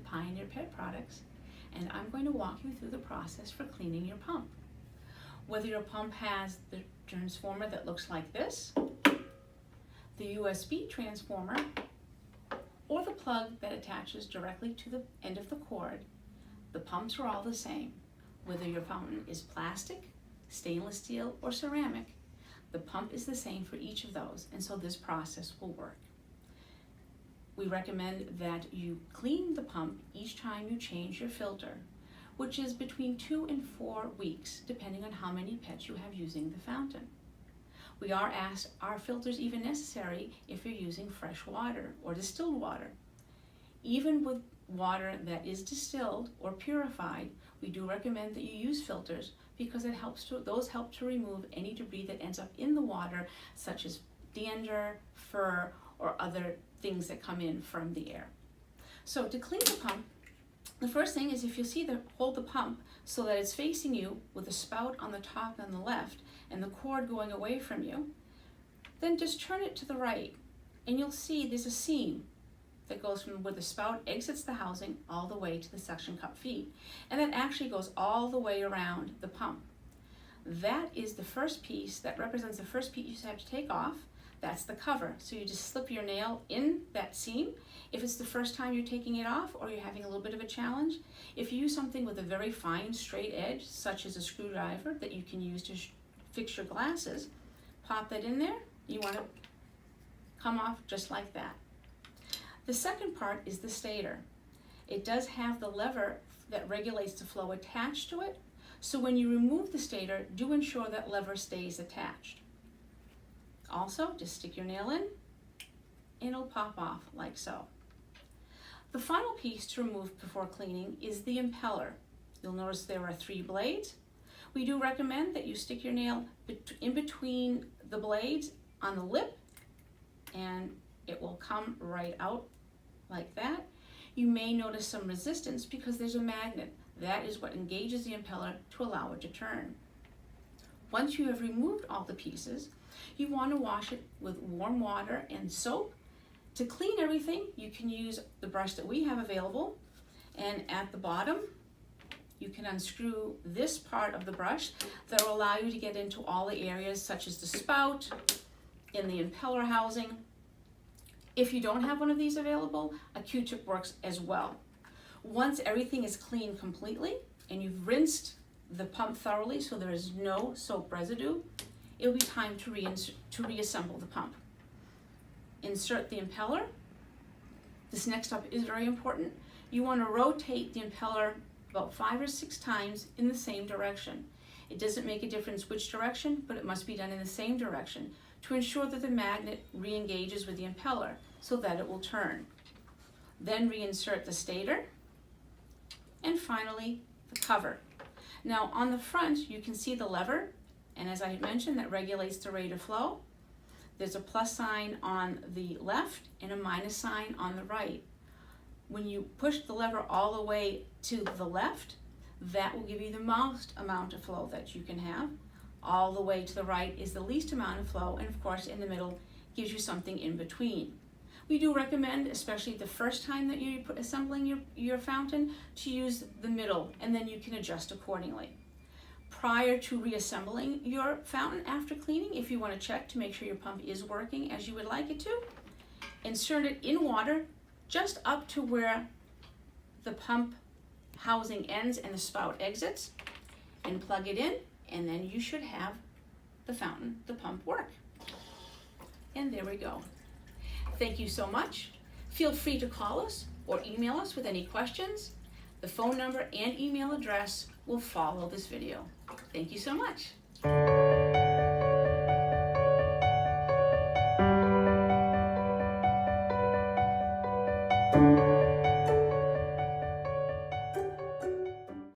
Pioneer Pet Products, and I'm going to walk you through the process for cleaning your pump. Whether your pump has the transformer that looks like this, the USB transformer, or the plug that attaches directly to the end of the cord, the pumps are all the same. Whether your fountain is plastic, stainless steel, or ceramic, the pump is the same for each of those, and so this process will work. We recommend that you clean the pump each time you change your filter, which is between 2 and 4 weeks, depending on how many pets you have using the fountain. We are asked, are filters even necessary if you're using fresh water or distilled water? Even with water that is distilled or purified, we do recommend that you use filters because those help to remove any debris that ends up in the water, such as dander, fur, or other things that come in from the air. So to clean the pump, the first thing is, if you see hold the pump so that it's facing you with a spout on the top and the left and the cord going away from you, then just turn it to the right and you'll see there's a seam that goes from where the spout exits the housing all the way to the suction cup feet, and that actually goes all the way around the pump. That is the first piece, that represents the first piece you have to take off. That's the cover. So you just slip your nail in that seam. If it's the first time you're taking it off or you're having a little bit of a challenge, if you use something with a very fine straight edge, such as a screwdriver that you can use to fix your glasses, pop that in there. You want to come off just like that. The second part is the stator. It does have the lever that regulates the flow attached to it, so when you remove the stator, do ensure that lever stays attached. Also, just stick your nail in and it'll pop off like so. The final piece to remove before cleaning is the impeller. You'll notice there are 3 blades. We do recommend that you stick your nail in between the blades on the lip, and it will come right out like that. You may notice some resistance because there's a magnet. That is what engages the impeller to allow it to turn. Once you have removed all the pieces, you want to wash it with warm water and soap. To clean everything, you can use the brush that we have available, and at the bottom you can unscrew this part of the brush that will allow you to get into all the areas such as the spout, in the impeller housing. If you don't have one of these available, a Q-tip works as well. Once everything is cleaned completely and you've rinsed the pump thoroughly so there is no soap residue, it'll be time to reassemble the pump. Insert the impeller. This next step is very important. You want to rotate the impeller about 5 or 6 times in the same direction. It doesn't make a difference which direction, but it must be done in the same direction to ensure that the magnet re-engages with the impeller so that it will turn. Then reinsert the stator, and finally the cover. Now on the front you can see the lever, and as I had mentioned, that regulates the rate of flow. There's a plus sign on the left and a minus sign on the right. When you push the lever all the way to the left, that will give you the most amount of flow that you can have. All the way to the right is the least amount of flow, and of course in the middle gives you something in between. We do recommend, especially the first time that you're assembling your fountain, to use the middle, and then you can adjust accordingly. Prior to reassembling your fountain after cleaning, if you want to check to make sure your pump is working as you would like it to, insert it in water just up to where the pump housing ends and the spout exits, and plug it in, and then you should have the pump work. And there we go. Thank you so much. Feel free to call us or email us with any questions. The phone number and email address will follow this video. Thank you so much.